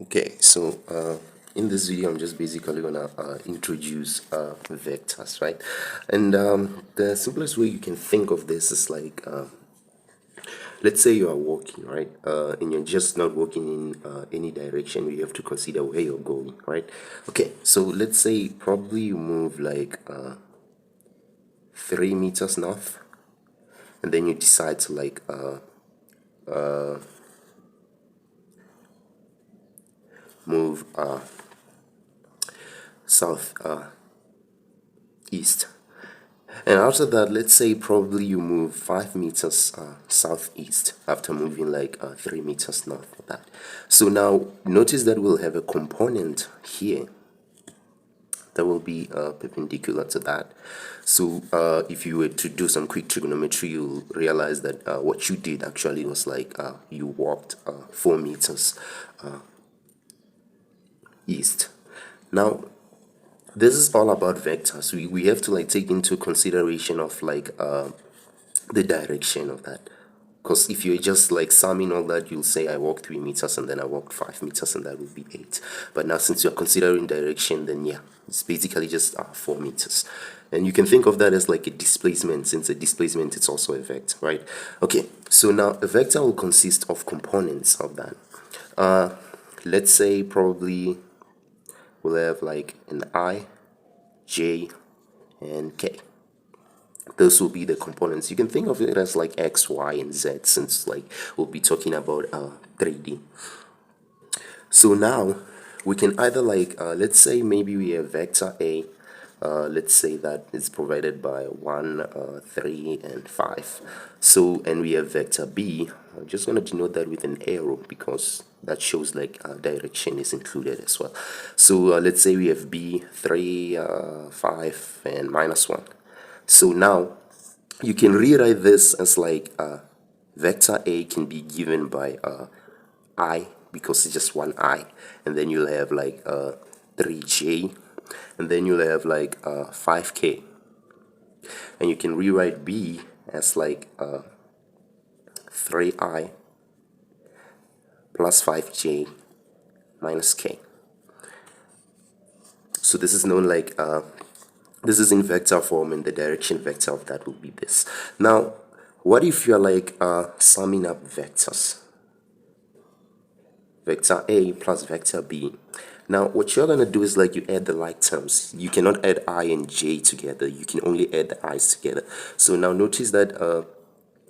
Okay, so in this video, I'm just basically gonna introduce vectors, right? And the simplest way you can think of this is like, let's say you are walking, right? And you're just not walking in any direction. You have to consider where you're going, right? Okay, so let's say probably you move like 3 meters north, and then you decide to like move south east. And after that, let's say probably you move 5 meters southeast after moving like 3 meters north of that. So now notice that we'll have a component here that will be perpendicular to that. So if you were to do some quick trigonometry, you'll realize that what you did actually was like you walked 4 meters east. Now this is all about vectors. We have to like take into consideration of like the direction of that, because if you're just like summing all that, you'll say I walked 3 meters and then I walked 5 meters, and that would be 8. But now since you're considering direction, then yeah, it's basically just 4 meters, and you can think of that as like a displacement. Since a displacement, it's also a vector, right? Okay, so now a vector will consist of components of that. Let's say probably we'll have like an I, J, and K. Those will be the components. You can think of it as like X, Y, and Z, since like we'll be talking about 3D. So now we can either like let's say maybe we have vector A. Let's say that is provided by 1, 3, and 5. So, and we have vector B. I'm just going to denote that with an arrow because that shows like direction is included as well. So let's say we have B, 3, 5, and -1. So now you can rewrite this as like vector A can be given by I, because it's just one I, and then you'll have like 3J, and then you'll have like 5K, and you can rewrite B as like 3I plus 5J minus K. So this is known like this is in vector form, and the direction vector of that will be this. Now what if you're like summing up vectors? Vector A plus vector B. Now what you're gonna do is like you add the like terms. You cannot add I and J together. You can only add the I's together. So now notice that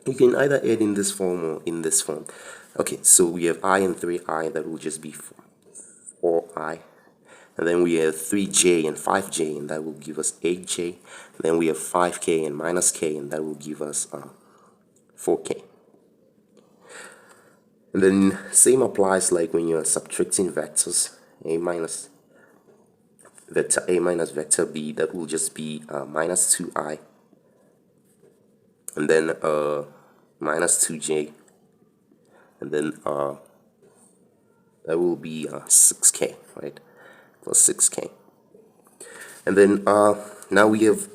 you can either add in this form or in this form. Okay, so we have I and 3I, that will just be 4I. And then we have 3J and 5J, and that will give us 8J. And then we have 5K and minus K, and that will give us 4K. And then same applies like when you're subtracting vectors. A minus vector A minus vector B, that will just be minus 2I, and then minus 2J, and then that will be 6K, right? Plus 6K. And then now we have,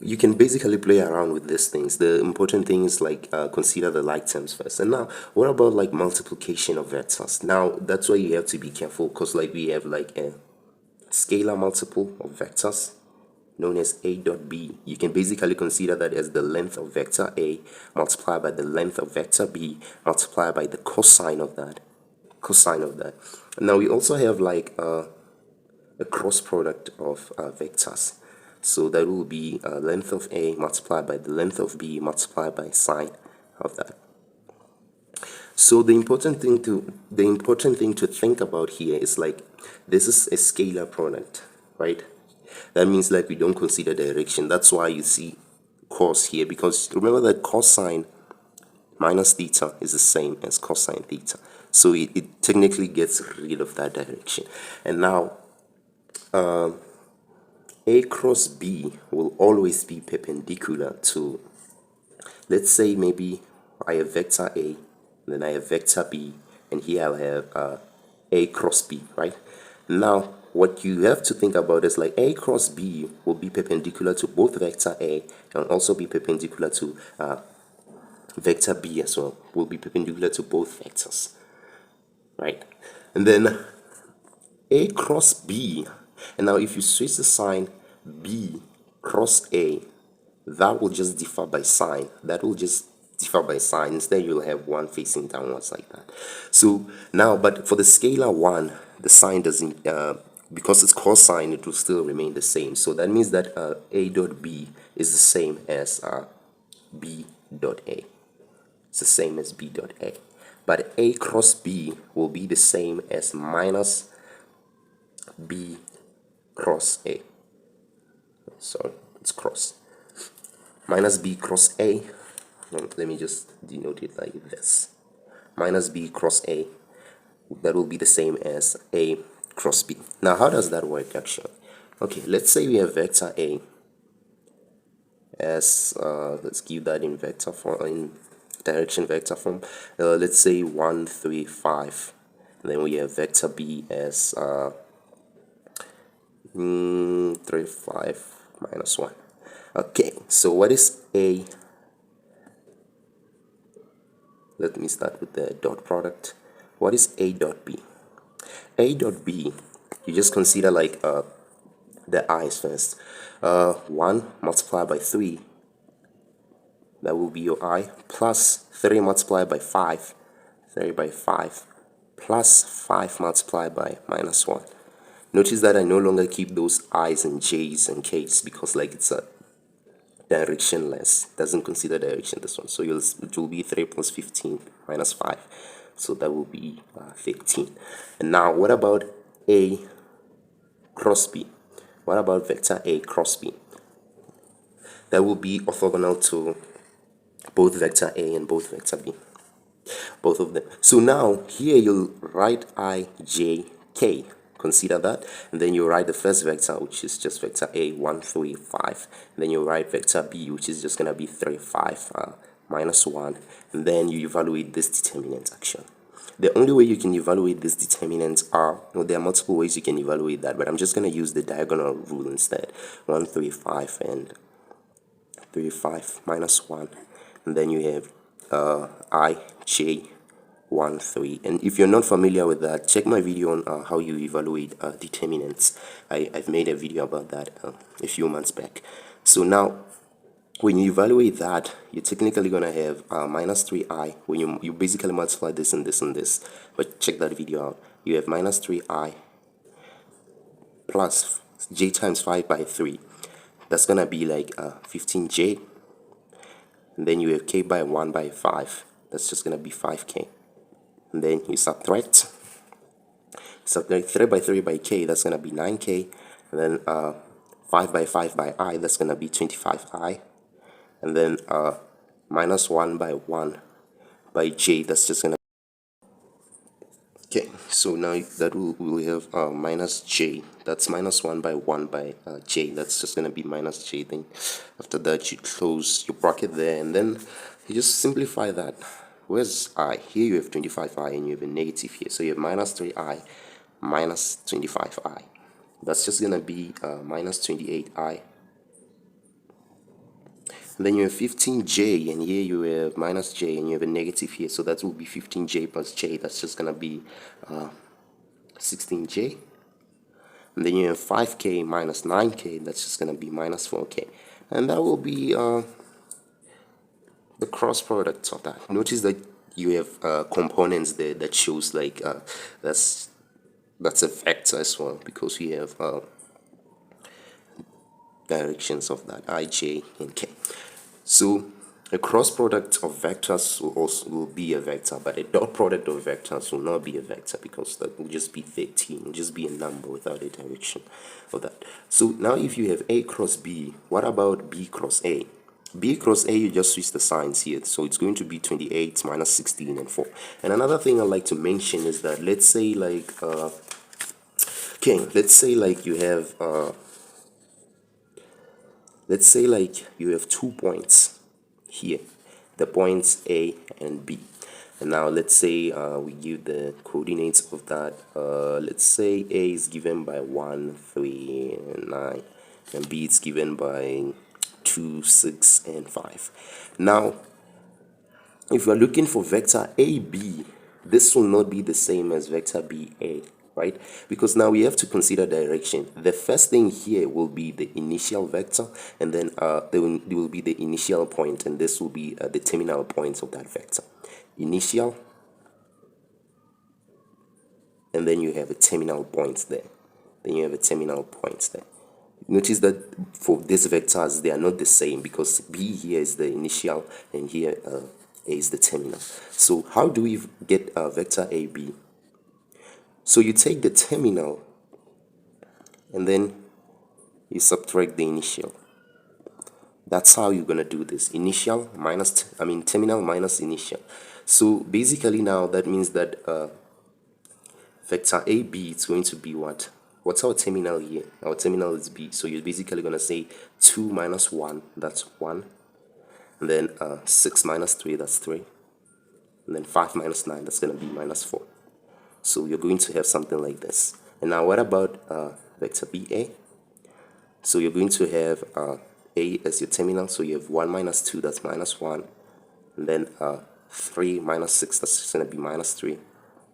you can basically play around with these things. The important thing is like consider the like terms first. And now what about like multiplication of vectors? Now that's why you have to be careful, because like we have like a scalar multiple of vectors known as A dot B. You can basically consider that as the length of vector A multiplied by the length of vector B multiplied by the cosine of that. Now we also have like a cross product of vectors. So that will be length of A multiplied by the length of B multiplied by sine of that. So the important thing to think about here is like this is a scalar product, right? That means like we don't consider direction. That's why you see cos here, because remember that cosine minus theta is the same as cosine theta. So it technically gets rid of that direction. And now A cross B will always be perpendicular to, let's say maybe I have vector A, and then I have vector B, and here I'll have A cross B, right? Now what you have to think about is like A cross B will be perpendicular to both vector A and also be perpendicular to vector B as well, will be perpendicular to both vectors, right? And then A cross B. And now if you switch the sign, B cross A, that will just differ by sign. That will just differ by sign. Instead, you'll have one facing downwards like that. So now, but for the scalar one, the sign doesn't, because it's cosine, it will still remain the same. So that means that A dot B is the same as B dot A. It's the same as B dot A. But A cross B will be the same as minus B cross A. So it's cross. Minus B cross A. Let me just denote it like this. Minus B cross A. That will be the same as A cross B. Now, how does that work actually? Okay, let's say we have vector A as, let's give that in vector form, in direction vector form. Let's say 1, 3, 5. And then we have vector B as 3, 5, minus 1. Okay, so what is A? Let me start with the dot product. What is A dot B? A dot B, you just consider like the i's first. 1 multiplied by 3, that will be your I, plus 3 multiplied by 5, 3 by 5, plus 5 multiplied by minus 1. Notice that I no longer keep those i's and j's and k's because like it's a directionless, doesn't consider direction, this one. So it will be 3 plus 15 minus 5, so that will be 15. And now what about A cross B? What about vector A cross B? That will be orthogonal to both vector A and both vector B, both of them. So now here you'll write I, J, K. Consider that, and then you write the first vector, which is just vector A, 1, 3, 5. And then you write vector B, which is just gonna be 3, 5, minus 1, and then you evaluate this determinant actually. The only way you can evaluate this determinant are, well, there are multiple ways you can evaluate that, but I'm just gonna use the diagonal rule instead. 1, 3, 5, and 3, 5, minus 1, and then you have I, J, 1, 3. And if you're not familiar with that, check my video on how you evaluate determinants. I've made a video about that a few months back. So now when you evaluate that, you're technically gonna have minus 3i. When you basically multiply this and this and this, but check that video out. You have minus 3i plus j times 5 by 3. That's gonna be like 15j. And then you have k by 1 by 5. That's just gonna be 5k. And then you subtract 3 by 3 by k, that's gonna be 9k. And then 5 by 5 by I, that's gonna be 25i. And then minus 1 by 1 by j, that's just gonna. Okay, so now that we'll have minus j, that's minus 1 by 1 by j, that's just gonna be minus j. Then after that you close your bracket there, and then you just simplify that. Where's I? Here you have 25i and you have a negative here, so you have minus 3i minus 25i. That's just gonna be minus 28i. And then you have 15j, and here you have minus j, and you have a negative here, so that will be 15j plus j. That's just gonna be 16j. And then you have 5k minus 9k, that's just gonna be minus 4k, and that will be the cross product of that. Notice that you have components there that shows like that's a vector as well, because we have directions of that I, J, and K. So a cross product of vectors will be a vector, but a dot product of vectors will not be a vector, because that will just be 13, it will just be a number without a direction of that. So now if you have A cross B, what about B cross A? B cross A, you just switch the signs here, so it's going to be 28 minus 16 and 4. And another thing I'd like to mention is that let's say like okay, let's say like you have you have 2 points here, the points A and B. And now let's say we give the coordinates of that. Let's say A is given by 1, 3, and 9, and B is given by 2, 6, and 5. Now, if we're looking for vector AB, this will not be the same as vector BA. right? Because now we have to consider direction. The first thing here will be the initial vector, and then there will be the initial point, and this will be the terminal point of that vector. Initial, and then you have a terminal point there. Then you have a terminal point there. Notice that for these vectors, they are not the same because B here is the initial and here A is the terminal. So how do we get vector AB? So you take the terminal and then you subtract the initial. That's how you're gonna do this. Initial minus, terminal minus initial. So basically now that means that vector AB is going to be what? What's our terminal here? Our terminal is B. So you're basically gonna say 2 minus 1, that's 1. And then 6 minus 3, that's 3. And then 5 minus 9, that's gonna be minus 4. So you're going to have something like this. And now what about vector BA? So you're going to have A as your terminal. So you have 1 minus 2, that's minus 1. And then 3 minus 6, that's just going to be minus 3.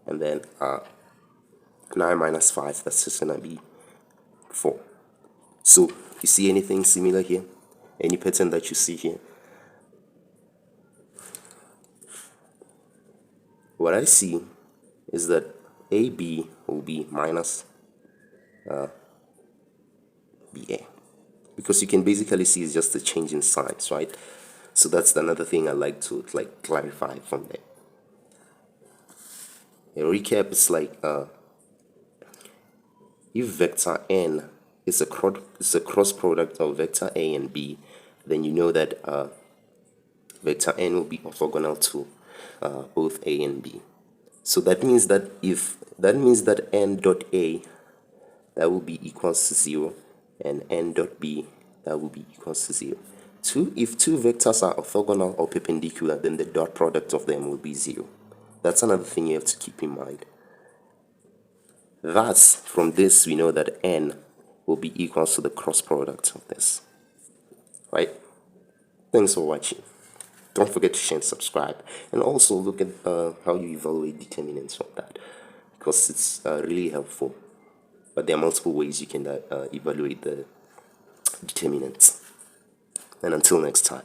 And then 9 minus 5, that's just going to be 4. So you see anything similar here? Any pattern that you see here? What I see is that AB will be minus BA, because you can basically see it's just a change in signs, right? So that's another thing I like to clarify from there. A recap is like if vector n is a cross product of vector A and B, then you know that vector n will be orthogonal to both A and B. So that means that n dot A, that will be equals to 0, and n dot B, that will be equals to 0. If two vectors are orthogonal or perpendicular, then the dot product of them will be 0. That's another thing you have to keep in mind. Thus, from this, we know that n will be equals to the cross product of this. Right? Thanks for watching. Don't forget to share and subscribe. And also look at how you evaluate determinants from that, because it's really helpful. But there are multiple ways you can evaluate the determinants. And until next time.